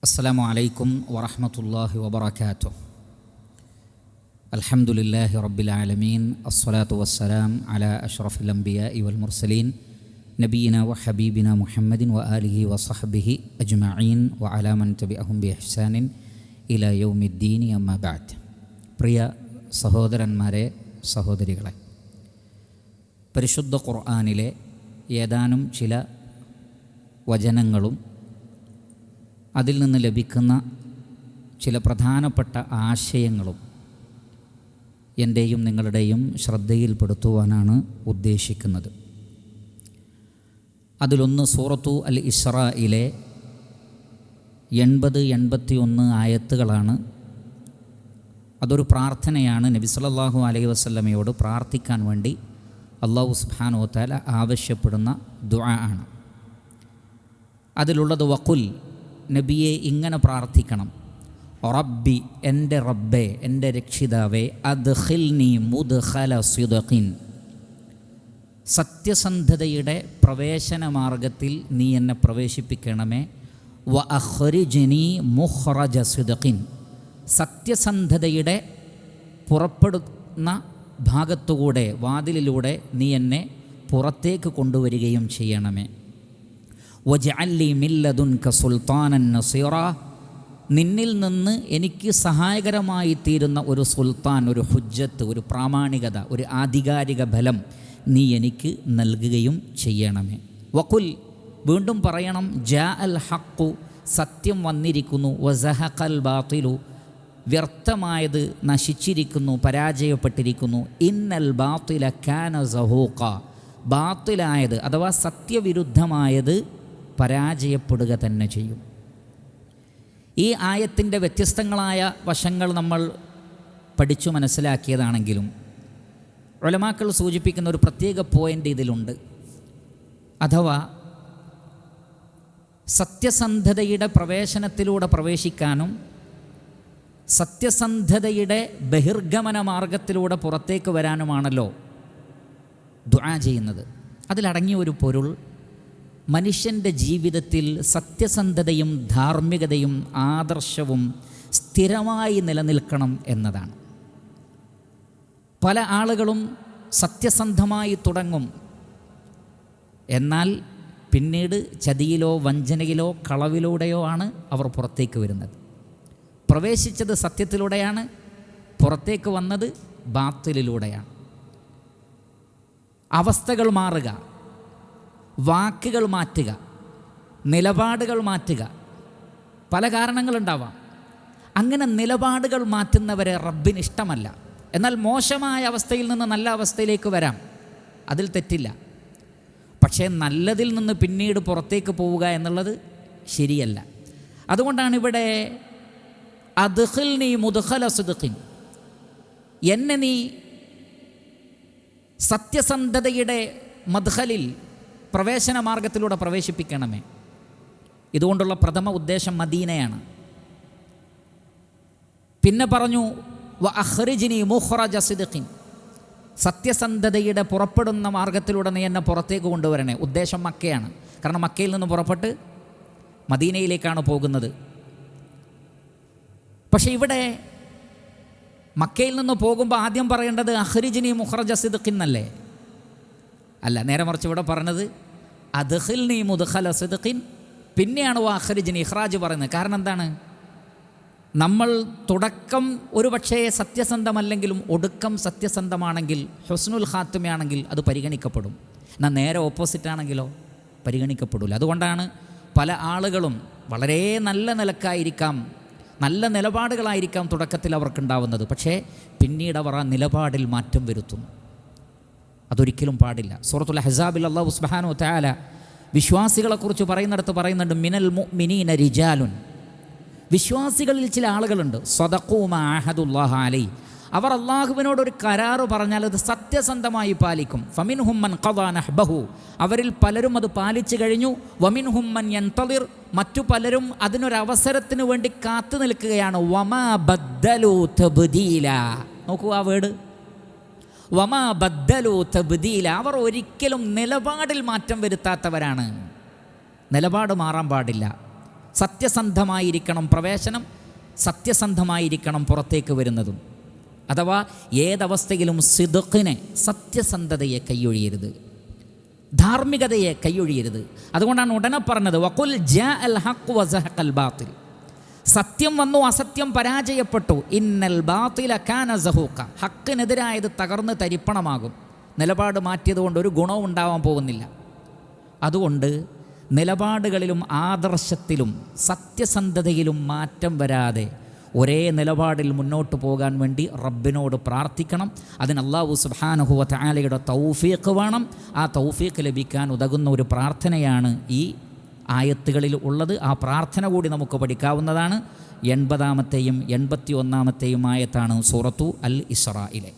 അസ്സലാമു അലൈക്കും വറഹ്മത്തുള്ളാഹി വബറകാതുഹു. അൽഹംദുലില്ലാഹി റബ്ബിൽ ആലമീൻ. അസ്സലാത്തു വസ്സലാം അലാ അഷ്റഫിൽ അംബിയാഇ വൽ മുർസലീൻ നബിയിന വ ഹബീബിന മുഹമ്മദിൻ വ ആലിഹി വസഹ്ബിഹി അജ്മഈൻ വ അലാ മൻ തബിഅഹും ബിഇഹ്സാനിൻ ഇലാ യൗമിദ്ദീൻ. അമ്മാ ബഅദ്. പ്രിയ സഹോദരന്മാരെ, സഹോദരികളെ, പരിശുദ്ധ ഖുർആനിലെ ഏതാനും ചില വചനങ്ങളും അതിൽ നിന്ന് ലഭിക്കുന്ന ചില പ്രധാനപ്പെട്ട ആശയങ്ങളും എൻ്റെയും നിങ്ങളുടെയും ശ്രദ്ധയിൽപ്പെടുത്തുവാനാണ് ഉദ്ദേശിക്കുന്നത്. അതിലൊന്ന് സൂറത്തു അൽ ഇസ്രായിലെ 80-81 ആയത്തുകളാണ്. അതൊരു പ്രാർത്ഥനയാണ്. നബി സല്ലല്ലാഹു അലൈഹി വസല്ലമയോട് പ്രാർത്ഥിക്കാൻ വേണ്ടി അല്ലാഹു സുബ്ഹാനഹു വ തആല ആവശ്യപ്പെടുന്ന ദുആ ആണ്. അതിലുള്ളത് വഖുൽ, നബിയെ ഇങ്ങനെ പ്രാർത്ഥിക്കണം: റബ്ബി, എൻ്റെ റബ്ബേ, എൻ്റെ രക്ഷിതാവേ, അദ്ഖിൽനി മുദ്ഖല സിദ്ഖിൻ, സത്യസന്ധതയുടെ പ്രവേശന മാർഗത്തിൽ നീ എന്നെ പ്രവേശിപ്പിക്കണമേ. വ അഖ്രിജ്നി മുഖ്റജ സിദ്ഖിൻ, സത്യസന്ധതയുടെ പുറപ്പെടുന്ന ഭാഗത്തുകൂടെ, വാതിലിലൂടെ നീ എന്നെ പുറത്തേക്ക് കൊണ്ടുവരികയും ചെയ്യണമേ. വജഅല്ലി മില്ലദുൻക സുൽത്താനൻ നസീറ, നിന്നിൽ നിന്ന് എനിക്ക് സഹായകരമായി തീരുന്ന ഒരു സുൽത്താൻ, ഒരു ഹുജ്ജത്ത്, ഒരു പ്രാമാണികത, ഒരു ആധികാരിക ബലം നീ എനിക്ക് നൽകുകയും ചെയ്യണമേ. വഖുൽ, വീണ്ടും പറയണം: ജാ അൽ ഹഖു, സത്യം വന്നിരിക്കുന്നു. വസഹഖൽ ബാത്തിലു, വ്യർത്ഥമായത് നശിച്ചിരിക്കുന്നു, പരാജയപ്പെട്ടിരിക്കുന്നു. ഇന്നൽ ബാത്തില കാന സഹൂഖ, ബാത്തിലായത് അഥവാ സത്യവിരുദ്ധമായത് പരാജയപ്പെടുക തന്നെ ചെയ്യും. ഈ ആയത്തിൻ്റെ വ്യത്യസ്തങ്ങളായ വശങ്ങൾ നമ്മൾ പഠിച്ചു മനസ്സിലാക്കിയതാണെങ്കിലും ഉലമാക്കൾ സൂചിപ്പിക്കുന്ന ഒരു പ്രത്യേക പോയിൻ്റ് ഇതിലുണ്ട്. അഥവാ സത്യസന്ധതയുടെ പ്രവേശനത്തിലൂടെ പ്രവേശിക്കാനും സത്യസന്ധതയുടെ ബഹിർഗമന മാർഗത്തിലൂടെ പുറത്തേക്ക് വരാനുമാണല്ലോ ദുആ ചെയ്യുന്നത്. അതിലടങ്ങിയ ഒരു പൊരുൾ മനുഷ്യൻ്റെ ജീവിതത്തിൽ സത്യസന്ധതയും ധാർമ്മികതയും ആദർശവും സ്ഥിരമായി നിലനിൽക്കണം എന്നതാണ്. പല ആളുകളും സത്യസന്ധമായി തുടങ്ങും, എന്നാൽ പിന്നീട് ചതിയിലോ വഞ്ചനയിലോ കളവിലൂടെയോ ആണ് അവർ പുറത്തേക്ക് വരുന്നത്. പ്രവേശിച്ചത് സത്യത്തിലൂടെയാണ്, പുറത്തേക്ക് വന്നത് ബാത്തിലിലൂടെയാണ്. അവസ്ഥകൾ മാറുക, വാക്കുകൾ മാറ്റുക, നിലപാടുകൾ മാറ്റുക, പല കാരണങ്ങളുണ്ടാവാം. അങ്ങനെ നിലപാടുകൾ മാറ്റുന്നവരെ റബ്ബിന് ഇഷ്ടമല്ല. എന്നാൽ മോശമായ അവസ്ഥയിൽ നിന്ന് നല്ല അവസ്ഥയിലേക്ക് വരാം, അതിൽ തെറ്റില്ല. പക്ഷേ നല്ലതിൽ നിന്ന് പിന്നീട് പുറത്തേക്ക് പോവുക എന്നുള്ളത് ശരിയല്ല. അതുകൊണ്ടാണ് ഇവിടെ അദ്ഖിൽനി മുദ്ഖല സിദ്ഖിൻ, എന്നെ നീ സത്യസന്ധതയുടെ മദ്ഖലിൽ, പ്രവേശന മാർഗത്തിലൂടെ പ്രവേശിപ്പിക്കണമേ. ഇതുകൊണ്ടുള്ള പ്രഥമ ഉദ്ദേശം മദീനയാണ്. പിന്നെ പറഞ്ഞു വ അഖ്രിജ്നി മുഖ്റജ സിദ്ഖിൻ, സത്യസന്ധതയുടെ പുറപ്പെടുന്ന മാർഗത്തിലൂടെ നീ എന്നെ പുറത്തേക്ക് കൊണ്ടുവരണേ. ഉദ്ദേശം മക്കയാണ്. കാരണം മക്കയിൽ നിന്ന് പുറപ്പെട്ട് മദീനയിലേക്കാണ് പോകുന്നത്. പക്ഷേ ഇവിടെ മക്കയിൽ നിന്ന് പോകുമ്പോൾ ആദ്യം പറയേണ്ടത് അഖ്രിജ്നി മുഖ്റജ സിദ്ഖിൻ എന്നല്ലേ? അല്ല, നേരെ മറിച്ച് ഇവിടെ പറഞ്ഞത് അദ്ഖിൽനി മുദ്ഖല സിദ്ഖിൻ, പിന്നെയാണ് വ അഖ്രിജ്നി, ഇഖ്റാജ് പറയുന്നത്. കാരണം എന്താണ്? നമ്മൾ തുടക്കം ഒരു പക്ഷേ സത്യസന്ധമല്ലെങ്കിലും ഒടുക്കം സത്യസന്ധമാണെങ്കിൽ, ഹുസ്നുൽ ഖാത്തിമയാണെങ്കിൽ അത് പരിഗണിക്കപ്പെടും. എന്നാൽ നേരെ ഓപ്പോസിറ്റാണെങ്കിലോ പരിഗണിക്കപ്പെടില്ല. അതുകൊണ്ടാണ് പല ആളുകളും വളരെ നല്ല നിലക്കായിരിക്കാം, നല്ല നിലപാടുകളായിരിക്കാം തുടക്കത്തിൽ അവർക്കുണ്ടാവുന്നത്. പക്ഷേ പിന്നീട് അവർ ആ നിലപാടിൽ മാറ്റം വരുത്തുന്നു. അതൊരിക്കലും പാടില്ല. സൂറത്തുൽ അഹ്സാബിൽ അല്ലാഹു സുബ്ഹാനഹു വ തആല വിശ്വാസികളെക്കുറിച്ച് പറയുന്നിടത്ത് പറയുന്നുണ്ട്: മിനൽ മുഅ്മിനീന റിജാലുൻ, വിശ്വാസികളിൽ ചില ആളുകളുണ്ട്, സദഖൂ മാ അഹദുല്ലാഹി അലൈഹി, അവർ അള്ളാഹുവിനോടൊരു കരാറ് പറഞ്ഞാൽ അത് സത്യസന്ധമായി പാലിക്കും. ഫമിൻഹും മൻ ഖദാ നഹ്ബഹു, അവരിൽ പലരും അത് പാലിച്ചു കഴിഞ്ഞു. വമിൻഹും മൻ യൻതളിർ, മറ്റു പലരും അതിനൊരവസരത്തിന് വേണ്ടി കാത്തു നിൽക്കുകയാണ്. വമാ ബദ്ദലു തബ്ദീല, നോക്കൂ ആ വേർഡ്, വമാ ബദ്ദലു തബ്ദീല, അവർ ഒരിക്കലും നിലപാടിൽ മാറ്റം വരുത്താത്തവരാണ്. നിലപാട് മാറാൻ പാടില്ല. സത്യസന്ധമായിരിക്കണം പ്രവേശനം, സത്യസന്ധമായിരിക്കണം പുറത്തേക്ക് വരുന്നതും. അഥവാ ഏതവസ്ഥയിലും സിദ്ഖിനെ, സത്യസന്ധതയെ കൈയൊഴിയരുത്, ധാർമ്മികതയെ കൈയൊഴിയരുത്. അതുകൊണ്ടാണ് ഉടനെ പറഞ്ഞത് വഖുൽ ജാഅൽ ഹഖ് വസഹഖൽ ബാത്തിൽ. സത്യം വന്നു, അസത്യം പരാജയപ്പെട്ടു. ഇന്നൽ ബാത്തില കാന സഹൂഖ. ഹക്കിനെതിരായത് തകർന്ന് തരിപ്പണമാകും. നിലപാട് മാറ്റിയതുകൊണ്ട് ഒരു ഗുണവും ഉണ്ടാവാൻ പോകുന്നില്ല. അതുകൊണ്ട് നിലപാടുകളിലും ആദർശത്തിലും സത്യസന്ധതയിലും മാറ്റം വരാതെ ഒരേ നിലപാടിൽ മുന്നോട്ട് പോകാൻ വേണ്ടി റബ്ബിനോട് പ്രാർത്ഥിക്കണം. അതിന് അല്ലാഹു സുബ്ഹാനഹു വ തആലയുടെ തൗഫീഖ് വേണം. ആ തൗഫീഖ് ലഭിക്കാൻ ഉതകുന്ന ഒരു പ്രാർത്ഥനയാണ് ഈ ആയത്തുകളിൽ ഉള്ളത്. ആ പ്രാർത്ഥന കൂടി നമുക്ക് പഠിക്കാവുന്നതാണ്. 80-ാമത്തെയും 81-ാമത്തെയും ആയത്താണ് സൂറത്തു അൽ ഇസ്രായിലെ.